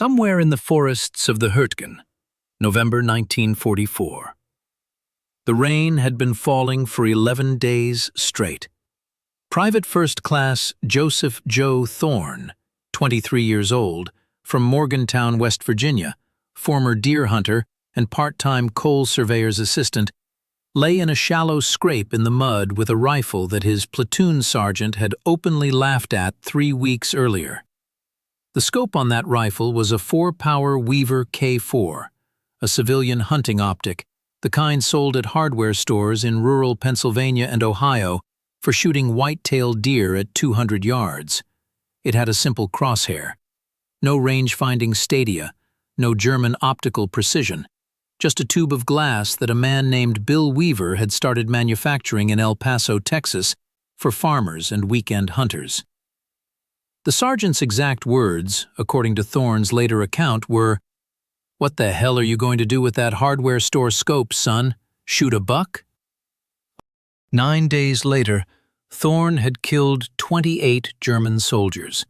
Somewhere in the forests of the Hurtgen, November 1944. The rain had been falling for 11 days straight. Private First Class Joseph Joe Thorne, 23 years old, from Morgantown, West Virginia, former deer hunter and part-time coal surveyor's assistant, lay in a shallow scrape in the mud with a rifle that his platoon sergeant had openly laughed at 3 weeks earlier. The scope on that rifle was a 4-power Weaver K4, a civilian hunting optic, the kind sold at hardware stores in rural Pennsylvania and Ohio for shooting white-tailed deer at 200 yards. It had a simple crosshair. No range-finding stadia, no German optical precision, just a tube of glass that a man named Bill Weaver had started manufacturing in El Paso, Texas, for farmers and weekend hunters. The sergeant's exact words, according to Thorne's later account, were, "What the hell are you going to do with that hardware store scope, son? Shoot a buck?" 9 days later, Thorne had killed 28 German soldiers.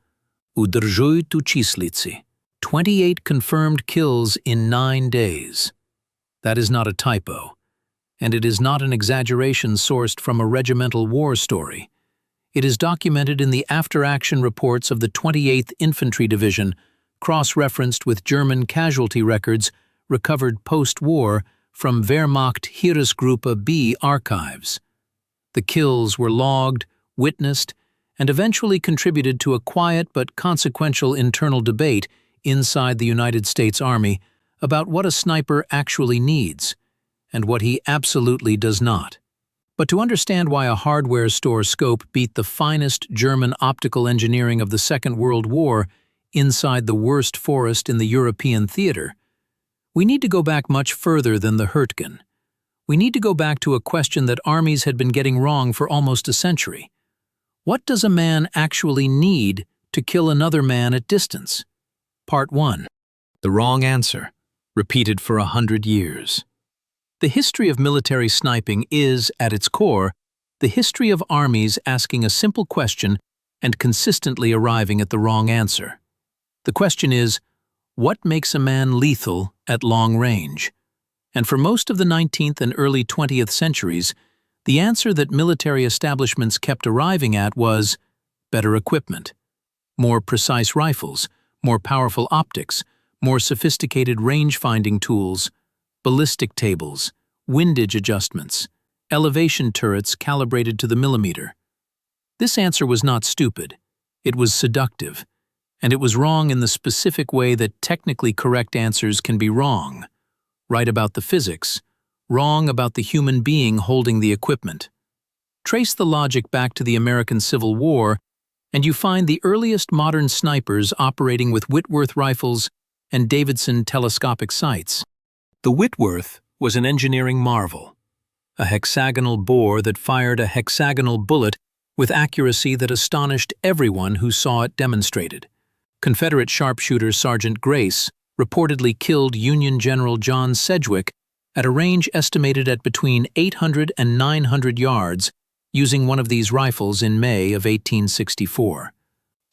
Udrżuj tu числицы. 28 confirmed kills in 9 days. That is not a typo, and it is not an exaggeration sourced from a regimental war story. It is documented in the after-action reports of the 28th Infantry Division, cross-referenced with German casualty records recovered post-war from Wehrmacht Heeresgruppe B archives. The kills were logged, witnessed, and eventually contributed to a quiet but consequential internal debate inside the United States Army about what a sniper actually needs, and what he absolutely does not. But to understand why a hardware store scope beat the finest German optical engineering of the Second World War inside the worst forest in the European theater, we need to go back much further than the Hurtgen. We need to go back to a question that armies had been getting wrong for almost a century. What does a man actually need to kill another man at distance? Part 1. The wrong answer, repeated for 100 years. The history of military sniping is, at its core, the history of armies asking a simple question and consistently arriving at the wrong answer. The question is, what makes a man lethal at long range? And for most of the 19th and early 20th centuries, the answer that military establishments kept arriving at was better equipment, more precise rifles, more powerful optics, more sophisticated range-finding tools, ballistic tables, windage adjustments, elevation turrets calibrated to the millimeter. This answer was not stupid. It was seductive, and it was wrong in the specific way that technically correct answers can be wrong. Right about the physics, wrong about the human being holding the equipment. Trace the logic back to the American Civil War, and you find the earliest modern snipers operating with Whitworth rifles and Davidson telescopic sights. The Whitworth was an engineering marvel, a hexagonal bore that fired a hexagonal bullet with accuracy that astonished everyone who saw it demonstrated. Confederate sharpshooter Sergeant Grace reportedly killed Union General John Sedgwick at a range estimated at between 800 and 900 yards using one of these rifles in May of 1864.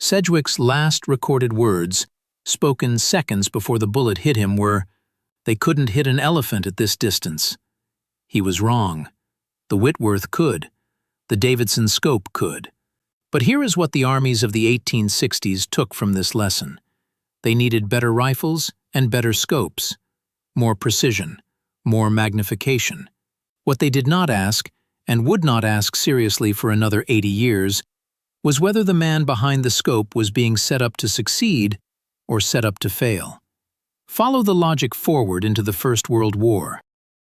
Sedgwick's last recorded words, spoken seconds before the bullet hit him, were, "They couldn't hit an elephant at this distance." He was wrong. The Whitworth could. The Davidson scope could. But here is what the armies of the 1860s took from this lesson. They needed better rifles and better scopes, more precision, more magnification. What they did not ask, and would not ask seriously for another 80 years, was whether the man behind the scope was being set up to succeed or set up to fail. Follow the logic forward into the First World War.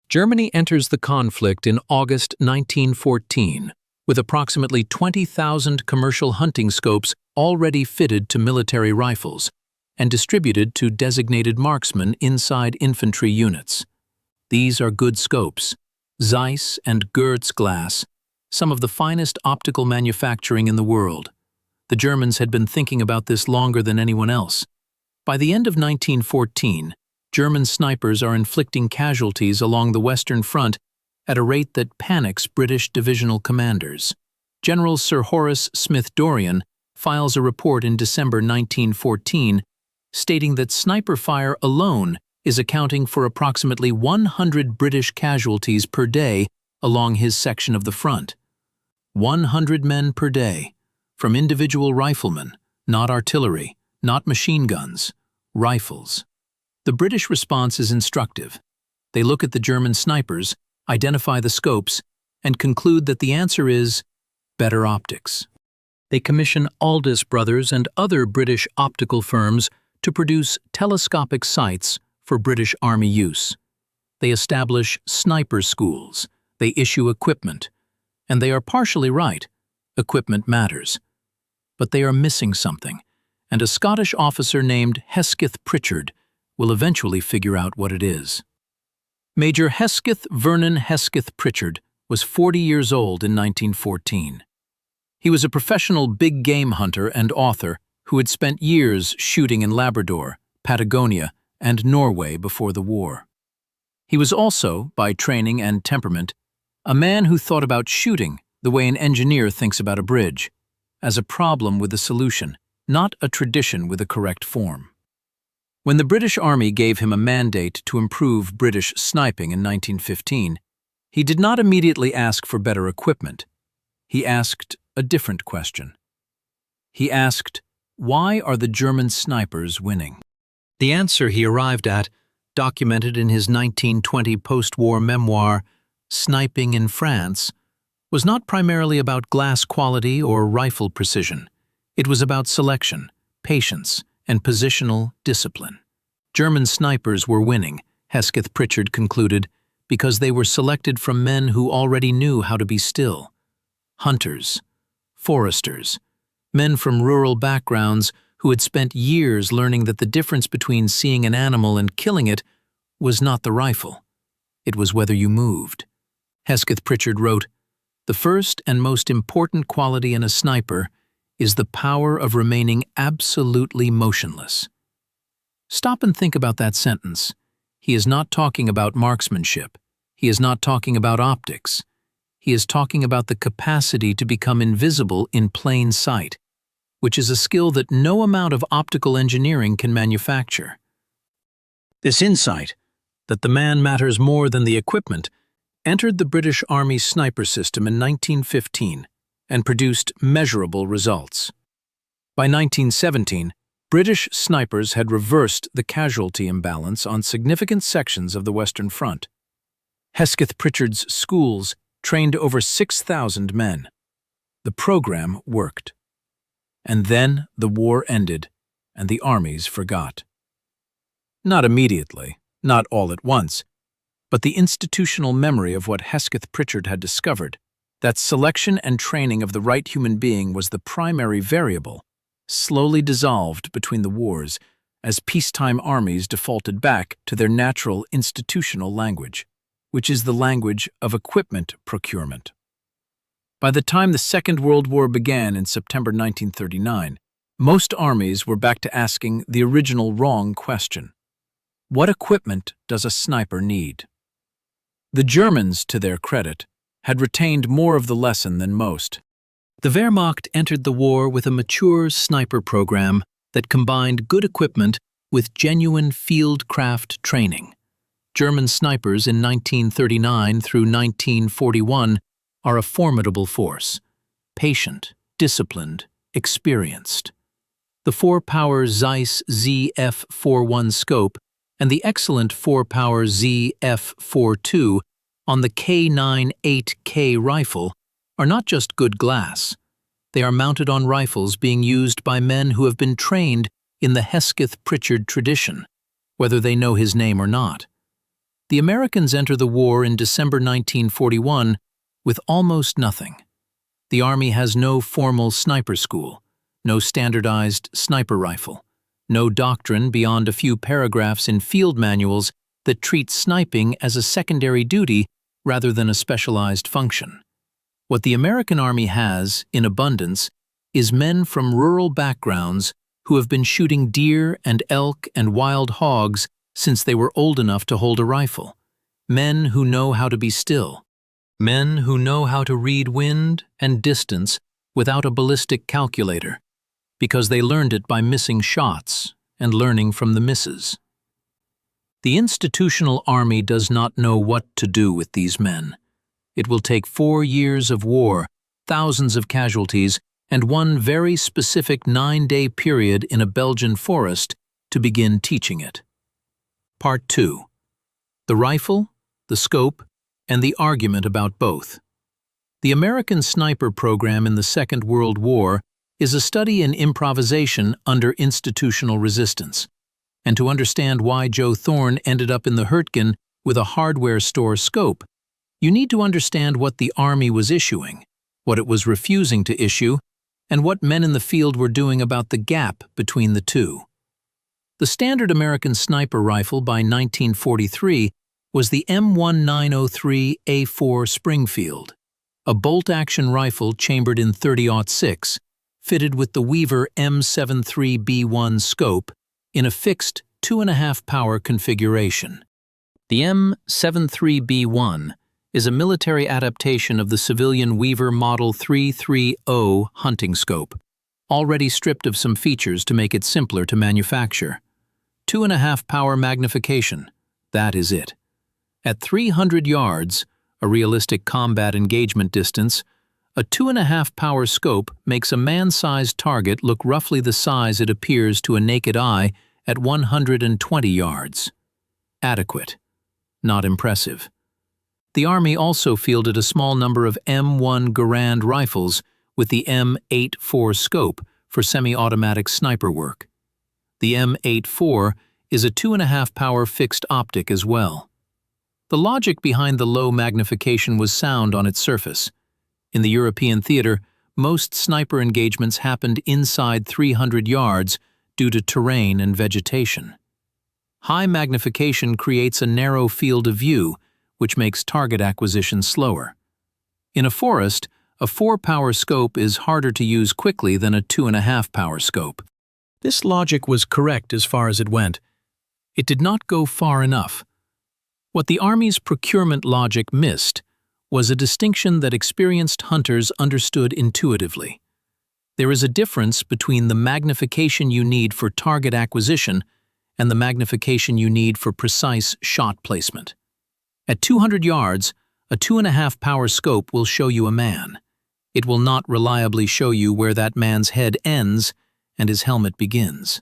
Germany enters the conflict in August 1914 with approximately 20,000 commercial hunting scopes already fitted to military rifles and distributed to designated marksmen inside infantry units. These are good scopes, Zeiss and Goertz glass, some of the finest optical manufacturing in the world. The Germans had been thinking about this longer than anyone else. By the end of 1914, German snipers are inflicting casualties along the Western Front at a rate that panics British divisional commanders. General Sir Horace Smith-Dorrien files a report in December 1914 stating that sniper fire alone is accounting for approximately 100 British casualties per day along his section of the front. 100 men per day, from individual riflemen, not artillery, not machine guns, rifles. The British response is instructive. They look at the German snipers, identify the scopes, and conclude that the answer is better optics. They commission Aldis Brothers and other British optical firms to produce telescopic sights for British Army use. They establish sniper schools. They issue equipment. And they are partially right. Equipment matters. But they are missing something, and a Scottish officer named Hesketh Pritchard will eventually figure out what it is. Major Hesketh Vernon Hesketh Pritchard was 40 years old in 1914. He was a professional big game hunter and author who had spent years shooting in Labrador, Patagonia, and Norway before the war. He was also, by training and temperament, a man who thought about shooting the way an engineer thinks about a bridge, as a problem with a solution, not a tradition with a correct form. When the British Army gave him a mandate to improve British sniping in 1915, he did not immediately ask for better equipment. He asked a different question. He asked, why are the German snipers winning? The answer he arrived at, documented in his 1920 post-war memoir, Sniping in France, was not primarily about glass quality or rifle precision. It was about selection, patience, and positional discipline. German snipers were winning, Hesketh Pritchard concluded, because they were selected from men who already knew how to be still. Hunters, foresters, men from rural backgrounds who had spent years learning that the difference between seeing an animal and killing it was not the rifle. It was whether you moved. Hesketh Pritchard wrote, "The first and most important quality in a sniper is the power of remaining absolutely motionless." Stop and think about that sentence. He is not talking about marksmanship. He is not talking about optics. He is talking about the capacity to become invisible in plain sight, which is a skill that no amount of optical engineering can manufacture. This insight, that the man matters more than the equipment, entered the British Army sniper system in 1915 and produced measurable results. By 1917, British snipers had reversed the casualty imbalance on significant sections of the Western Front. Hesketh Pritchard's schools trained over 6,000 men. The program worked. And then the war ended, and the armies forgot. Not immediately, not all at once, but the institutional memory of what Hesketh Pritchard had discovered, that selection and training of the right human being was the primary variable, slowly dissolved between the wars as peacetime armies defaulted back to their natural institutional language, which is the language of equipment procurement. By the time the Second World War began in September 1939, most armies were back to asking the original wrong question: what equipment does a sniper need? The Germans, to their credit, had retained more of the lesson than most. The Wehrmacht entered the war with a mature sniper program that combined good equipment with genuine field-craft training. German snipers in 1939 through 1941 are a formidable force, patient, disciplined, experienced. The 4-power Zeiss ZF41 scope and the excellent 4-power ZF42 on the K98K rifle are not just good glass. They are mounted on rifles being used by men who have been trained in the Hesketh Pritchard tradition, whether they know his name or not. The Americans enter the war in December 1941 with almost nothing. The Army has no formal sniper school, no standardized sniper rifle, no doctrine beyond a few paragraphs in field manuals that treat sniping as a secondary duty rather than a specialized function. What the American Army has, in abundance, is men from rural backgrounds who have been shooting deer and elk and wild hogs since they were old enough to hold a rifle. Men who know how to be still. Men who know how to read wind and distance without a ballistic calculator, because they learned it by missing shots and learning from the misses. The institutional army does not know what to do with these men. It will take 4 years of war, thousands of casualties, and one very specific 9-day period in a Belgian forest to begin teaching it. Part 2. The rifle, the scope, and the argument about both. The American sniper program in the Second World War is a study in improvisation under institutional resistance. And to understand why Joe Thorn ended up in the Hurtgen with a hardware store scope, you need to understand what the Army was issuing, what it was refusing to issue, and what men in the field were doing about the gap between the two. The standard American sniper rifle by 1943 was the M1903A4 Springfield, a bolt-action rifle chambered in .30-06, fitted with the Weaver M73B1 scope in a fixed 2.5 power configuration. The M73B1 is a military adaptation of the civilian Weaver Model 330 hunting scope, already stripped of some features to make it simpler to manufacture. 2.5 power magnification, that is it. At 300 yards, a realistic combat engagement distance, a 2.5 power scope makes a man-sized target look roughly the size it appears to a naked eye at 120 yards. Adequate. Not impressive. The Army also fielded a small number of M1 Garand rifles with the M84 scope for semi-automatic sniper work. The M84 is a 2.5 power fixed optic as well. The logic behind the low magnification was sound on its surface. In the European theater, most sniper engagements happened inside 300 yards due to terrain and vegetation. High magnification creates a narrow field of view, which makes target acquisition slower. In a forest, a 4-power scope is harder to use quickly than a 2.5-power scope. This logic was correct as far as it went. It did not go far enough. What the Army's procurement logic missed was a distinction that experienced hunters understood intuitively. There is a difference between the magnification you need for target acquisition and the magnification you need for precise shot placement. At 200 yards, a 2.5 power scope will show you a man. It will not reliably show you where that man's head ends and his helmet begins.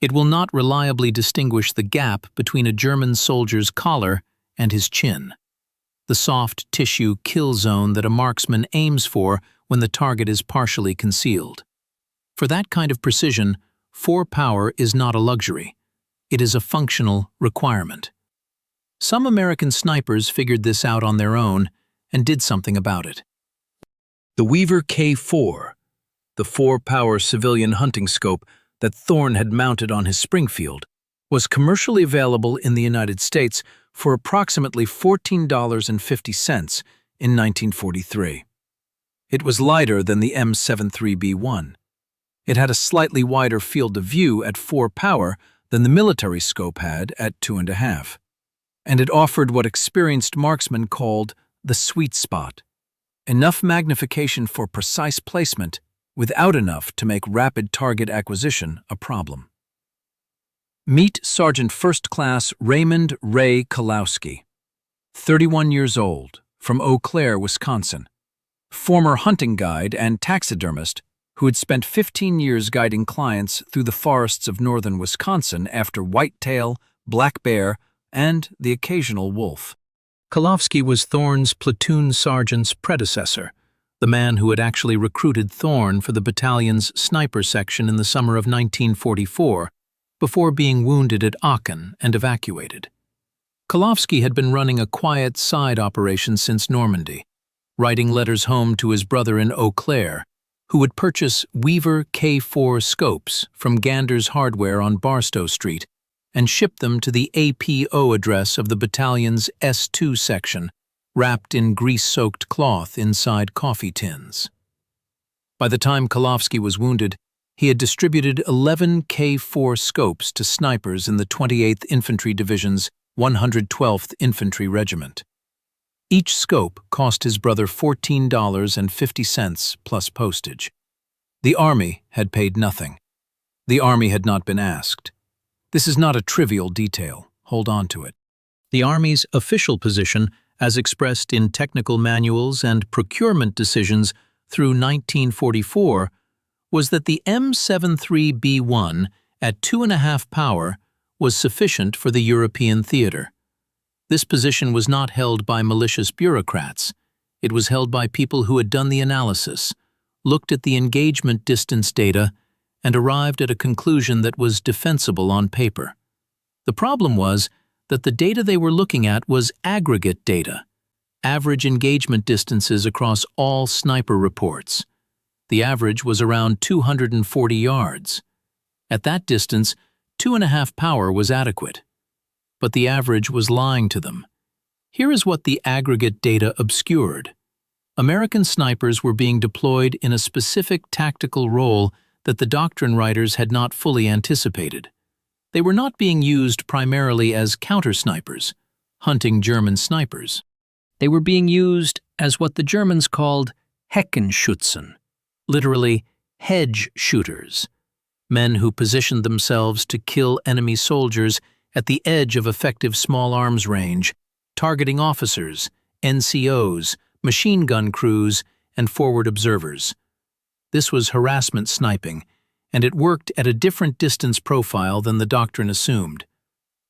It will not reliably distinguish the gap between a German soldier's collar and his chin, the soft tissue kill zone that a marksman aims for when the target is partially concealed. For that kind of precision, 4 power is not a luxury. It is a functional requirement. Some American snipers figured this out on their own and did something about it. The Weaver K4, the 4-power civilian hunting scope that Thorn had mounted on his Springfield, was commercially available in the United States for approximately $14.50 in 1943. It was lighter than the M73B1. It had a slightly wider field of view at 4 power than the military scope had at 2.5. And it offered what experienced marksmen called the sweet spot. Enough magnification for precise placement without enough to make rapid target acquisition a problem. Meet Sergeant First Class Raymond Ray Kalowski, 31 years old, from Eau Claire, Wisconsin, former hunting guide and taxidermist who had spent 15 years guiding clients through the forests of northern Wisconsin after whitetail, black bear, and the occasional wolf. Kalowski was Thorn's platoon sergeant's predecessor, the man who had actually recruited Thorn for the battalion's sniper section in the summer of 1944, before being wounded at Aachen and evacuated. Kalowski had been running a quiet side operation since Normandy, writing letters home to his brother in Eau Claire, who would purchase Weaver K4 scopes from Gander's Hardware on Barstow Street and ship them to the APO address of the battalion's S2 section, wrapped in grease-soaked cloth inside coffee tins. By the time Kalowski was wounded, he had distributed 11 K4 scopes to snipers in the 28th Infantry Division's 112th Infantry Regiment. Each scope cost his brother $14.50 plus postage. The Army had paid nothing. The Army had not been asked. This is not a trivial detail. Hold on to it. The Army's official position, as expressed in technical manuals and procurement decisions through 1944, was that the M73B1 at 2.5 power was sufficient for the European theater. This position was not held by malicious bureaucrats. It was held by people who had done the analysis, looked at the engagement distance data, and arrived at a conclusion that was defensible on paper. The problem was that the data they were looking at was aggregate data, average engagement distances across all sniper reports. The average was around 240 yards. At that distance, 2.5 power was adequate. But the average was lying to them. Here is what the aggregate data obscured. American snipers were being deployed in a specific tactical role that the doctrine writers had not fully anticipated. They were not being used primarily as counter-snipers, hunting German snipers. They were being used as what the Germans called Heckenschützen, literally hedge shooters, men who positioned themselves to kill enemy soldiers at the edge of effective small arms range, targeting officers, NCOs, machine gun crews, and forward observers. This was harassment sniping, and it worked at a different distance profile than the doctrine assumed.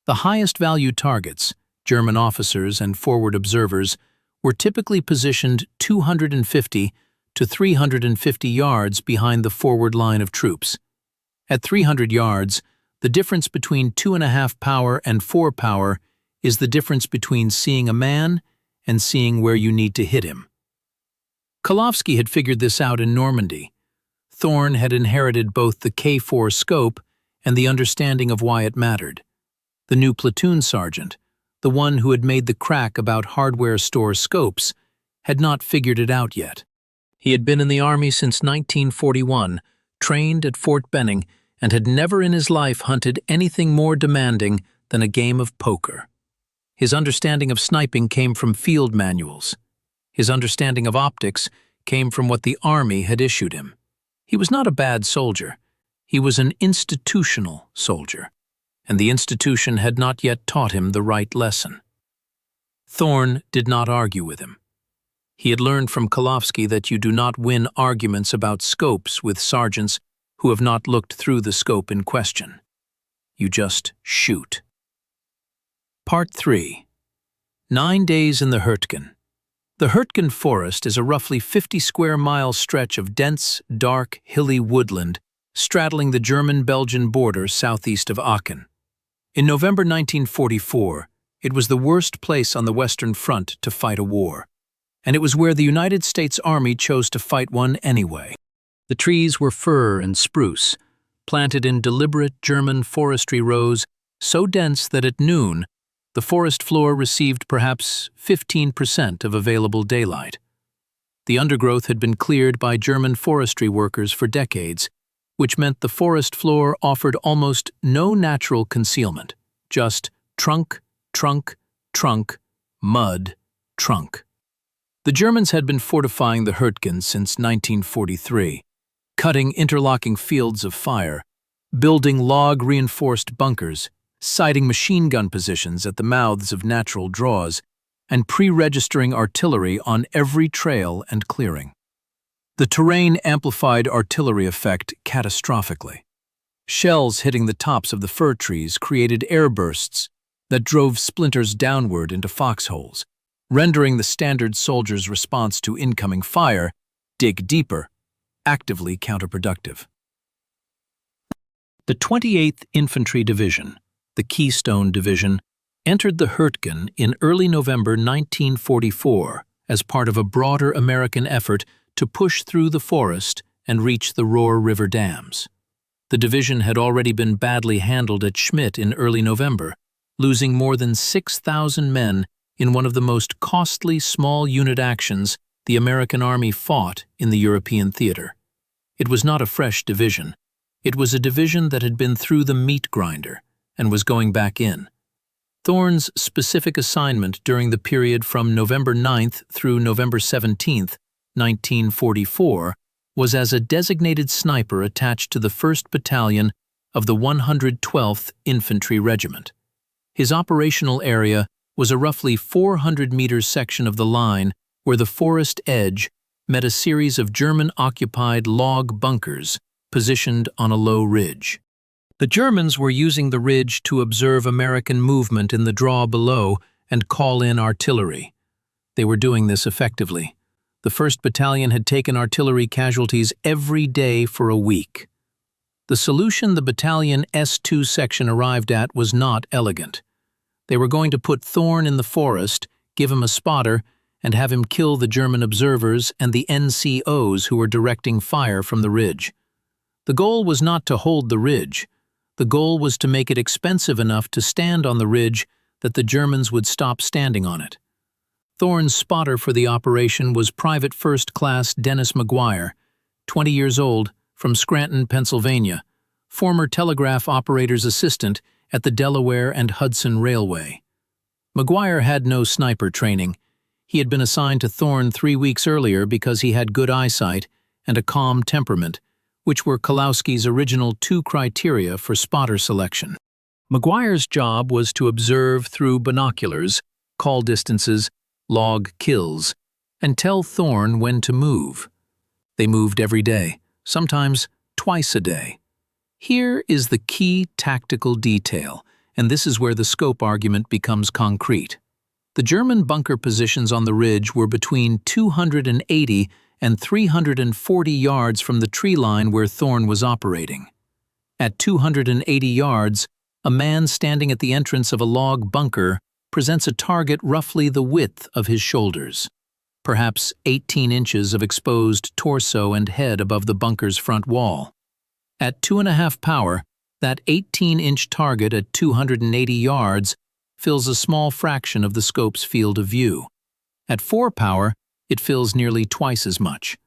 The highest value targets, German officers and forward observers, were typically positioned 250 to 350 yards behind the forward line of troops. At 300 yards, the difference between 2.5 power and 4 power is the difference between seeing a man and seeing where you need to hit him. Kolovsky had figured this out in Normandy. Thorne had inherited both the K4 scope and the understanding of why it mattered. The new platoon sergeant, the one who had made the crack about hardware store scopes, had not figured it out yet. He had been in the Army since 1941, trained at Fort Benning, and had never in his life hunted anything more demanding than a game of poker. His understanding of sniping came from field manuals. His understanding of optics came from what the Army had issued him. He was not a bad soldier. He was an institutional soldier, and the institution had not yet taught him the right lesson. Thorne did not argue with him. He had learned from Kolovsky that you do not win arguments about scopes with sergeants who have not looked through the scope in question. You just shoot. Part 3. 9 days in the Hurtgen. The Hurtgen Forest is a roughly 50-square-mile stretch of dense, dark, hilly woodland straddling the German-Belgian border southeast of Aachen. In November 1944, it was the worst place on the Western Front to fight a war, and it was where the United States Army chose to fight one anyway. The trees were fir and spruce, planted in deliberate German forestry rows so dense that at noon, the forest floor received perhaps 15% of available daylight. The undergrowth had been cleared by German forestry workers for decades, which meant the forest floor offered almost no natural concealment, just trunk, trunk, trunk, mud, trunk. The Germans had been fortifying the Hurtgen since 1943, cutting interlocking fields of fire, building log-reinforced bunkers, sighting machine gun positions at the mouths of natural draws, and pre-registering artillery on every trail and clearing. The terrain amplified artillery effect catastrophically. Shells hitting the tops of the fir trees created airbursts that drove splinters downward into foxholes, rendering the standard soldier's response to incoming fire, dig deeper, actively counterproductive. The 28th Infantry Division, the Keystone Division, entered the Hurtgen in early November 1944 as part of a broader American effort to push through the forest and reach the Rohr River dams. The division had already been badly handled at Schmidt in early November, losing more than 6,000 men in one of the most costly small unit actions the American Army fought in the European theater. It was not a fresh division. It was a division that had been through the meat grinder and was going back in. Thorne's specific assignment during the period from November 9th through November 17th, 1944, was as a designated sniper attached to the 1st Battalion of the 112th Infantry Regiment. His operational area was a roughly 400-meter section of the line where the forest edge met a series of German-occupied log bunkers positioned on a low ridge. The Germans were using the ridge to observe American movement in the draw below and call in artillery. They were doing this effectively. The 1st Battalion had taken artillery casualties every day for a week. The solution the battalion S2 section arrived at was not elegant. They were going to put Thorn in the forest, give him a spotter, and have him kill the German observers and the NCOs who were directing fire from the ridge. The goal was not to hold the ridge. The goal was to make it expensive enough to stand on the ridge that the Germans would stop standing on it. Thorn's spotter for the operation was Private First Class Dennis McGuire, 20 years old, from Scranton, Pennsylvania, former telegraph operator's assistant at the Delaware and Hudson Railway. McGuire had no sniper training. He had been assigned to Thorn 3 weeks earlier because he had good eyesight and a calm temperament, which were Kalowski's original 2 criteria for spotter selection. McGuire's job was to observe through binoculars, call distances, log kills, and tell Thorn when to move. They moved every day, sometimes twice a day. Here is the key tactical detail, and this is where the scope argument becomes concrete. The German bunker positions on the ridge were between 280 and 340 yards from the tree line where Thorn was operating. At 280 yards, a man standing at the entrance of a log bunker presents a target roughly the width of his shoulders, perhaps 18 inches of exposed torso and head above the bunker's front wall. At 2.5 power, that 18-inch target at 280 yards fills a small fraction of the scope's field of view. At 4 power, it fills nearly twice as much.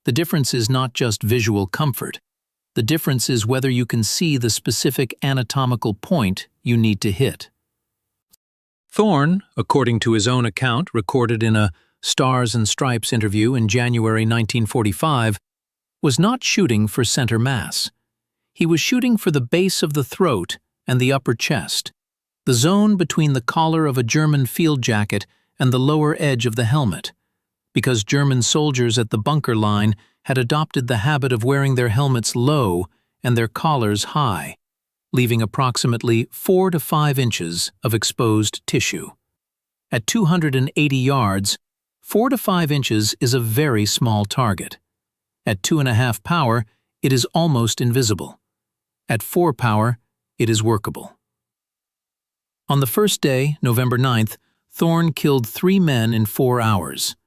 The difference is not just visual comfort. The difference is whether you can see the specific anatomical point you need to hit. Thorn, according to his own account recorded in a Stars and Stripes interview in January 1945, was not shooting for center mass. He was shooting for the base of the throat and the upper chest, the zone between the collar of a German field jacket and the lower edge of the helmet, because German soldiers at the bunker line had adopted the habit of wearing their helmets low and their collars high, leaving approximately 4 to 5 inches of exposed tissue. At 280 yards, 4 to 5 inches is a very small target. At 2.5 power, it is almost invisible. At 4 power, it is workable. On the first day, November 9th, Thorn killed 3 men in 4 hours.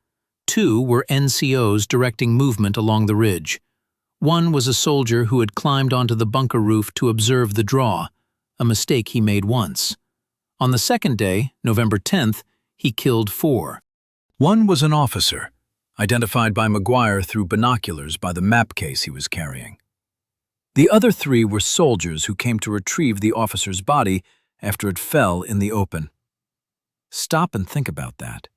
2 were NCOs directing movement along the ridge. 1 was a soldier who had climbed onto the bunker roof to observe the draw, a mistake he made once. On the second day, November 10th, he killed 4. 1 was an officer, identified by McGuire through binoculars by the map case he was carrying. The other 3 were soldiers who came to retrieve the officer's body after it fell in the open. Stop and think about that.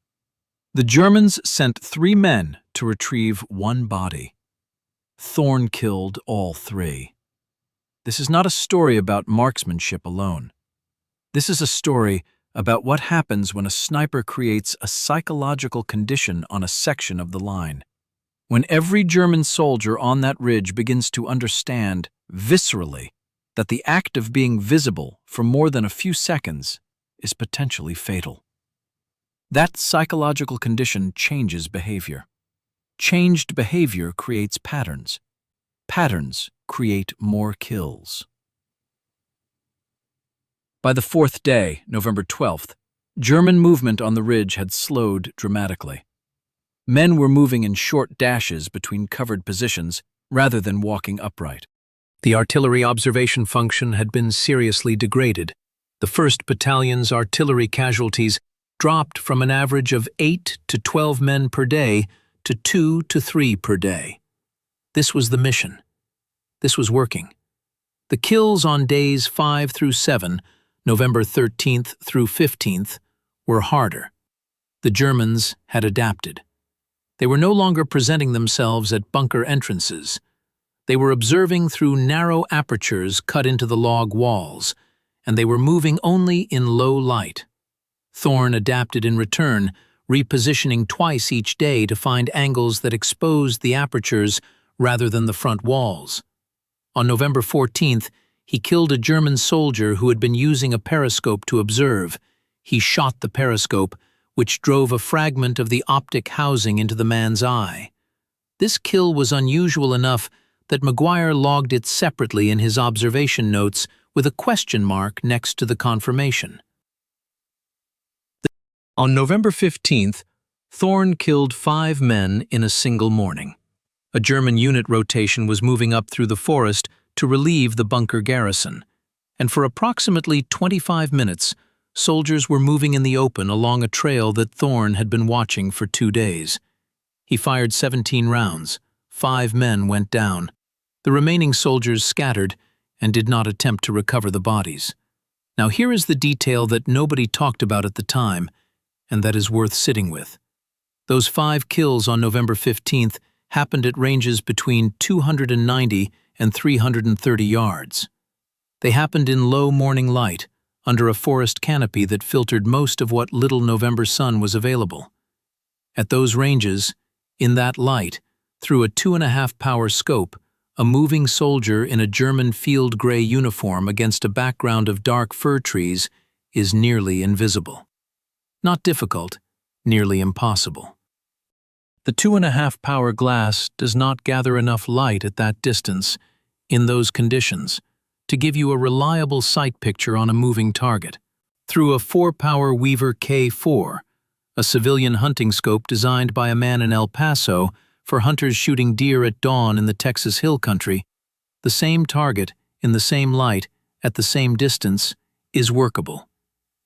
The Germans sent 3 men to retrieve 1 body. Thorn killed all 3. This is not a story about marksmanship alone. This is a story about what happens when a sniper creates a psychological condition on a section of the line. When every German soldier on that ridge begins to understand, viscerally, that the act of being visible for more than a few seconds is potentially fatal. That psychological condition changes behavior. Changed behavior creates patterns. Patterns create more kills. By the 4th day, November 12th, German movement on the ridge had slowed dramatically. Men were moving in short dashes between covered positions rather than walking upright. The artillery observation function had been seriously degraded. The 1st Battalion's artillery casualties dropped from an average of 8 to 12 men per day to 2 to 3 per day. This was the mission. This was working. The kills on days 5 through 7, November 13th through 15th, were harder. The Germans had adapted. They were no longer presenting themselves at bunker entrances. They were observing through narrow apertures cut into the log walls, and they were moving only in low light. Thorne adapted in return, repositioning twice each day to find angles that exposed the apertures rather than the front walls. On November 14th, he killed a German soldier who had been using a periscope to observe. He shot the periscope, which drove a fragment of the optic housing into the man's eye. This kill was unusual enough that Maguire logged it separately in his observation notes with a question mark next to the confirmation. On November 15th, Thorne killed 5 men in a single morning. A German unit rotation was moving up through the forest to relieve the bunker garrison, and for approximately 25 minutes, soldiers were moving in the open along a trail that Thorne had been watching for 2 days. He fired 17 rounds. 5 men went down. The remaining soldiers scattered and did not attempt to recover the bodies. Now here is the detail that nobody talked about at the time, and that is worth sitting with. Those 5 kills on November 15th happened at ranges between 290 and 330 yards. They happened in low morning light, under a forest canopy that filtered most of what little November sun was available. At those ranges, in that light, through a 2.5 power scope, a moving soldier in a German field gray uniform against a background of dark fir trees is nearly invisible. Not difficult, nearly impossible. The 2.5 power glass does not gather enough light at that distance, in those conditions, to give you a reliable sight picture on a moving target. Through a 4-power Weaver K4, a civilian hunting scope designed by a man in El Paso for hunters shooting deer at dawn in the Texas Hill Country, the same target, in the same light, at the same distance, is workable.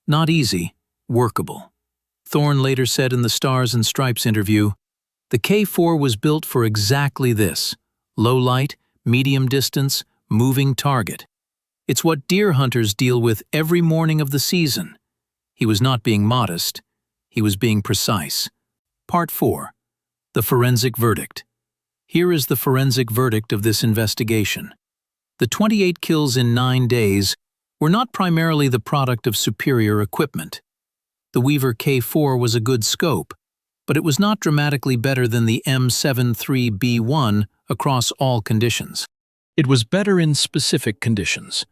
Not easy, workable. Thorne later said in the Stars and Stripes interview, "The K4 was built for exactly this: low light, medium distance, moving target. It's what deer hunters deal with every morning of the season." He was not being modest, he was being precise. Part 4. The Forensic Verdict. Here is the forensic verdict of this investigation. The 28 kills in 9 days were not primarily the product of superior equipment. The Weaver K4 was a good scope, but it was not dramatically better than the M73B1 across all conditions. It was better in specific conditions.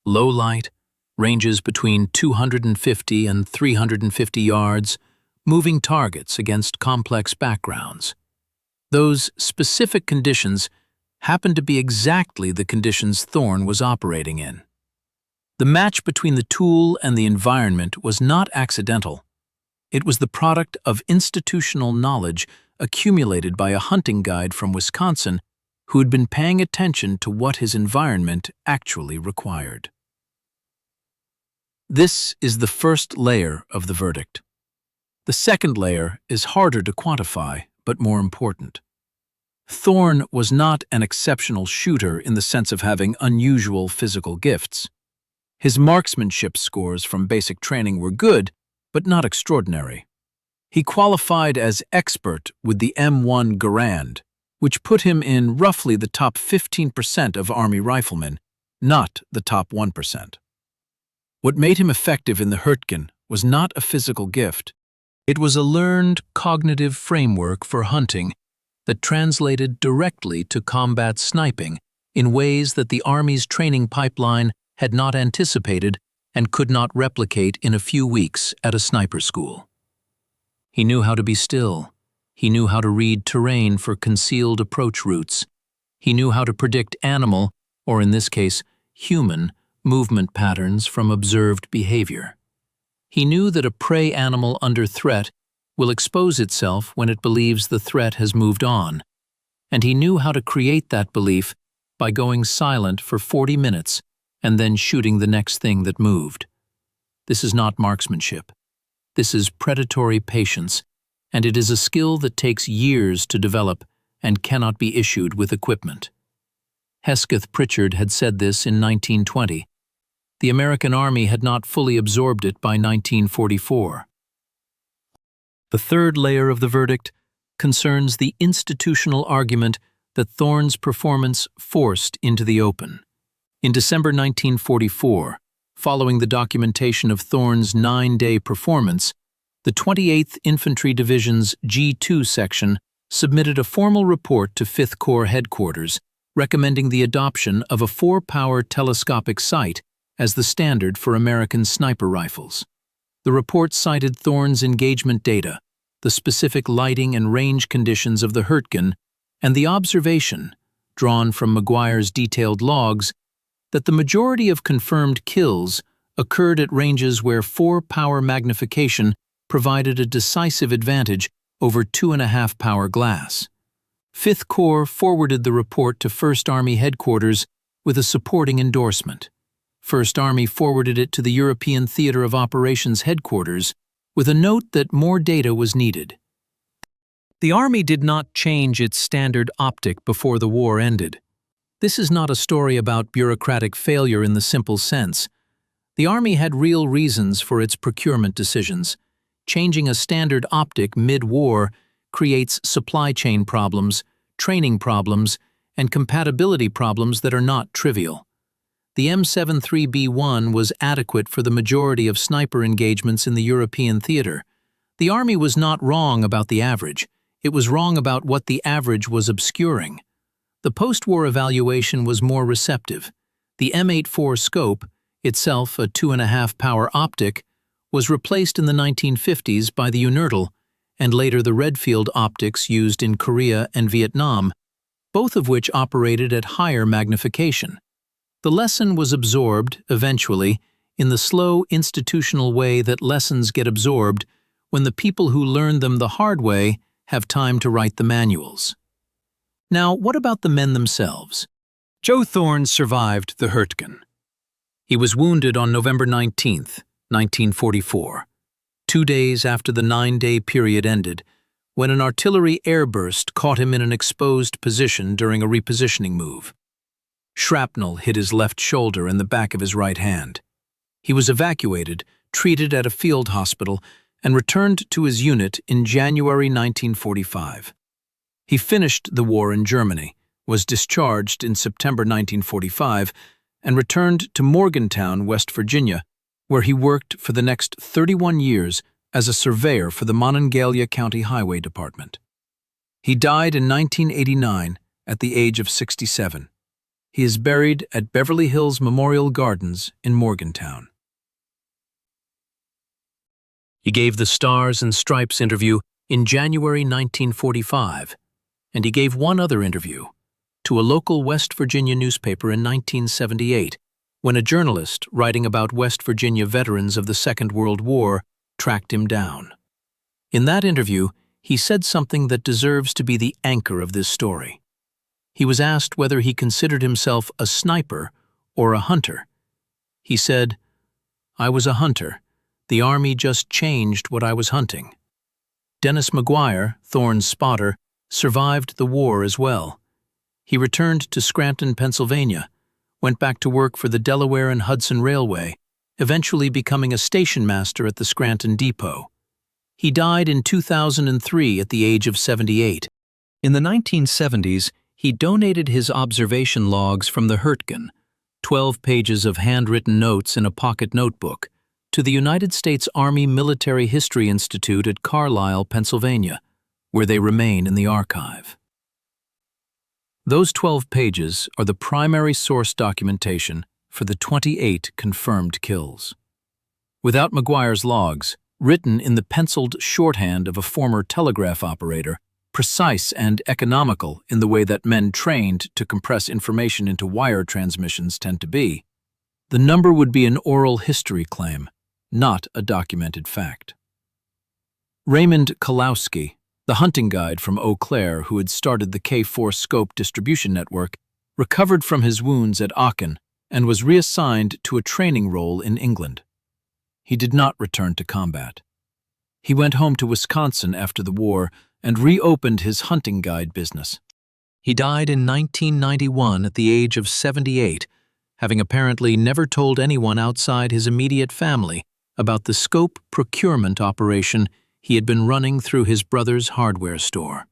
Low light, ranges between 250 and 350 yards, moving targets against complex backgrounds. Those specific conditions happened to be exactly the conditions Thorne was operating in. The match between the tool and the environment was not accidental. It was the product of institutional knowledge accumulated by a hunting guide from Wisconsin who had been paying attention to what his environment actually required. This is the first layer of the verdict. The second layer is harder to quantify, but more important. Thorne was not an exceptional shooter in the sense of having unusual physical gifts. His marksmanship scores from basic training were good, but not extraordinary. He qualified as expert with the M1 Garand, which put him in roughly the top 15% of Army riflemen, not the top 1%. What made him effective in the Hurtgen was not a physical gift. It was a learned cognitive framework for hunting that translated directly to combat sniping in ways that the Army's training pipeline had not anticipated and could not replicate in a few weeks at a sniper school. He knew how to be still. He knew how to read terrain for concealed approach routes. He knew how to predict animal, or in this case, human, movement patterns from observed behavior. He knew that a prey animal under threat will expose itself when it believes the threat has moved on, and he knew how to create that belief by going silent for 40 minutes and then shooting the next thing that moved. This is not marksmanship. This is predatory patience, and it is a skill that takes years to develop and cannot be issued with equipment. Hesketh Pritchard had said this in 1920. The American Army had not fully absorbed it by 1944. The third layer of the verdict concerns the institutional argument that Thorne's performance forced into the open. In December 1944, following the documentation of Thorne's 9-day performance, the 28th Infantry Division's G2 section submitted a formal report to 5th Corps headquarters recommending the adoption of a 4-power telescopic sight as the standard for American sniper rifles. The report cited Thorne's engagement data, the specific lighting and range conditions of the Hurtgen, and the observation, drawn from Maguire's detailed logs, that the majority of confirmed kills occurred at ranges where 4-power magnification provided a decisive advantage over 2.5-power glass. 5th Corps forwarded the report to 1st Army headquarters with a supporting endorsement. 1st Army forwarded it to the European Theater of Operations headquarters with a note that more data was needed. The Army did not change its standard optic before the war ended. This is not a story about bureaucratic failure in the simple sense. The Army had real reasons for its procurement decisions. Changing a standard optic mid-war creates supply chain problems, training problems, and compatibility problems that are not trivial. The M73B1 was adequate for the majority of sniper engagements in the European theater. The Army was not wrong about the average. It was wrong about what the average was obscuring. The post-war evaluation was more receptive. The M84 scope, itself a 2.5-power optic, was replaced in the 1950s by the Unertel and later the Redfield optics used in Korea and Vietnam, both of which operated at higher magnification. The lesson was absorbed, eventually, in the slow institutional way that lessons get absorbed when the people who learn them the hard way have time to write the manuals. Now, what about the men themselves? Joe Thorne survived the Hurtgen. He was wounded on November 19, 1944, 2 days after the 9-day period ended, when an artillery airburst caught him in an exposed position during a repositioning move. Shrapnel hit his left shoulder and the back of his right hand. He was evacuated, treated at a field hospital, and returned to his unit in January 1945. He finished the war in Germany, was discharged in September 1945, and returned to Morgantown, West Virginia, where he worked for the next 31 years as a surveyor for the Monongalia County Highway Department. He died in 1989 at the age of 67. He is buried at Beverly Hills Memorial Gardens in Morgantown. He gave the Stars and Stripes interview in January 1945, and he gave one other interview to a local West Virginia newspaper in 1978, when a journalist writing about West Virginia veterans of the Second World War tracked him down. In that interview, he said something that deserves to be the anchor of this story. He was asked whether he considered himself a sniper or a hunter. He said, "I was a hunter. The Army just changed what I was hunting." Dennis Maguire, Thorne's spotter, survived the war as well. He returned to Scranton, Pennsylvania, went back to work for the Delaware and Hudson Railway, eventually becoming a station master at the Scranton Depot. He died in 2003 at the age of 78. In the 1970s, he donated his observation logs from the Hurtgen, 12 pages of handwritten notes in a pocket notebook, to the United States Army Military History Institute at Carlisle, Pennsylvania, where they remain in the archive. Those 12 pages are the primary source documentation for the 28 confirmed kills. Without Maguire's logs, written in the penciled shorthand of a former telegraph operator, precise and economical in the way that men trained to compress information into wire transmissions tend to be, the number would be an oral history claim, not a documented fact. Raymond Kalowski, the hunting guide from Eau Claire who had started the K4 Scope distribution network, recovered from his wounds at Aachen and was reassigned to a training role in England. He did not return to combat. He went home to Wisconsin after the war and reopened his hunting guide business. He died in 1991 at the age of 78, having apparently never told anyone outside his immediate family about the scope procurement operation he had been running through his brother's hardware store.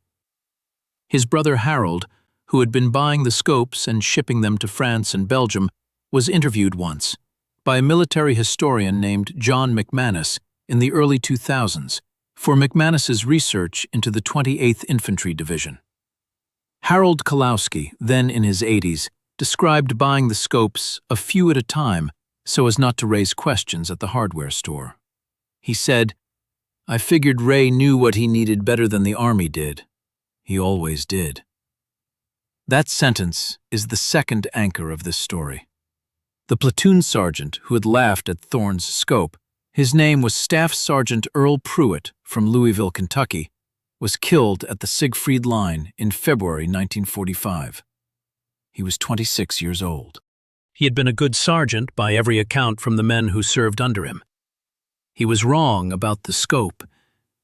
His brother Harold, who had been buying the scopes and shipping them to France and Belgium, was interviewed once by a military historian named John McManus in the early 2000s for McManus's research into the 28th Infantry Division. Harold Kalowski, then in his 80s, described buying the scopes a few at a time so as not to raise questions at the hardware store. He said, "I figured Ray knew what he needed better than the Army did. He always did." That sentence is the second anchor of this story. The platoon sergeant who had laughed at Thorne's scope, his name was Staff Sergeant Earl Pruitt from Louisville, Kentucky, was killed at the Siegfried Line in February 1945. He was 26 years old. He had been a good sergeant by every account from the men who served under him. He was wrong about the scope,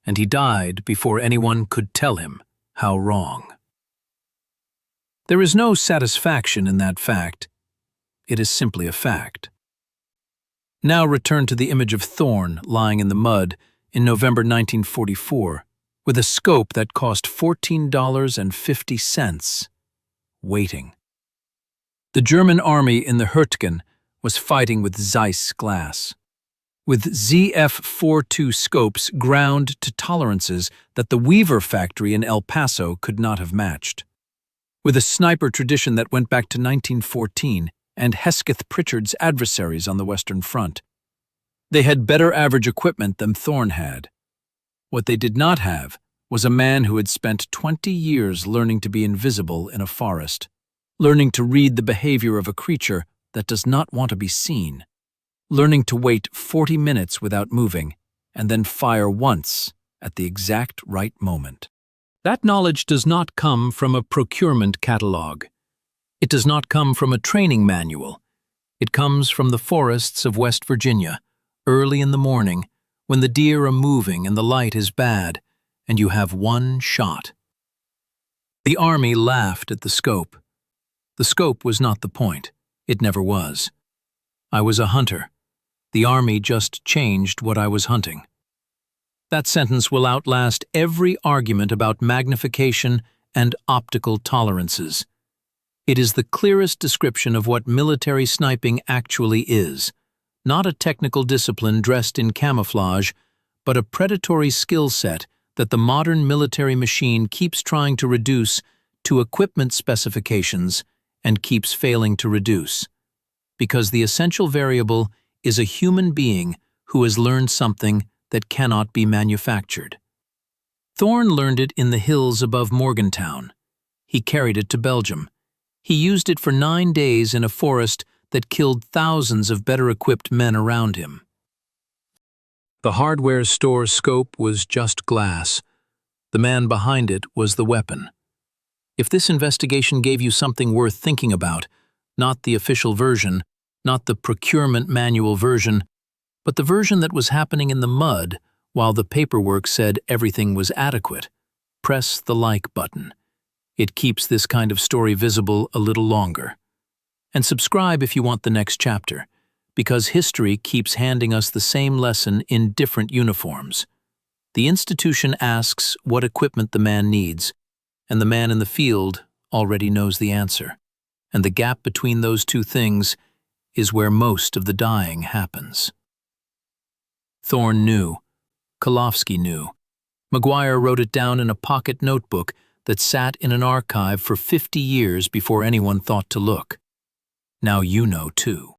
and he died before anyone could tell him how wrong. There is no satisfaction in that fact. It is simply a fact. Now return to the image of Thorne lying in the mud in November 1944 with a scope that cost $14.50, waiting. The German army in the Hurtgen was fighting with Zeiss glass, with ZF-42 scopes ground to tolerances that the Weaver factory in El Paso could not have matched, with a sniper tradition that went back to 1914 and Hesketh Pritchard's adversaries on the Western Front. They had better average equipment than Thorne had. What they did not have was a man who had spent 20 years learning to be invisible in a forest, learning to read the behavior of a creature that does not want to be seen, learning to wait 40 minutes without moving, and then fire once at the exact right moment. That knowledge does not come from a procurement catalog. It does not come from a training manual. It comes from the forests of West Virginia, early in the morning, when the deer are moving and the light is bad, and you have one shot. The Army laughed at the scope. The scope was not the point. It never was. I was a hunter. The Army just changed what I was hunting. That sentence will outlast every argument about magnification and optical tolerances. It is the clearest description of what military sniping actually is, not a technical discipline dressed in camouflage, but a predatory skill set that the modern military machine keeps trying to reduce to equipment specifications and keeps failing to reduce, because the essential variable is a human being who has learned something that cannot be manufactured. Thorne learned it in the hills above Morgantown. He carried it to Belgium. He used it for 9 days in a forest that killed thousands of better-equipped men around him. The hardware store scope was just glass. The man behind it was the weapon. If this investigation gave you something worth thinking about, not the official version, not the procurement manual version, but the version that was happening in the mud while the paperwork said everything was adequate, press the like button. It keeps this kind of story visible a little longer. And subscribe if you want the next chapter, because history keeps handing us the same lesson in different uniforms. The institution asks what equipment the man needs, and the man in the field already knows the answer. And the gap between those two things is where most of the dying happens. Thorne knew. Kalowski knew. McGuire wrote it down in a pocket notebook that sat in an archive for 50 years before anyone thought to look. Now you know too.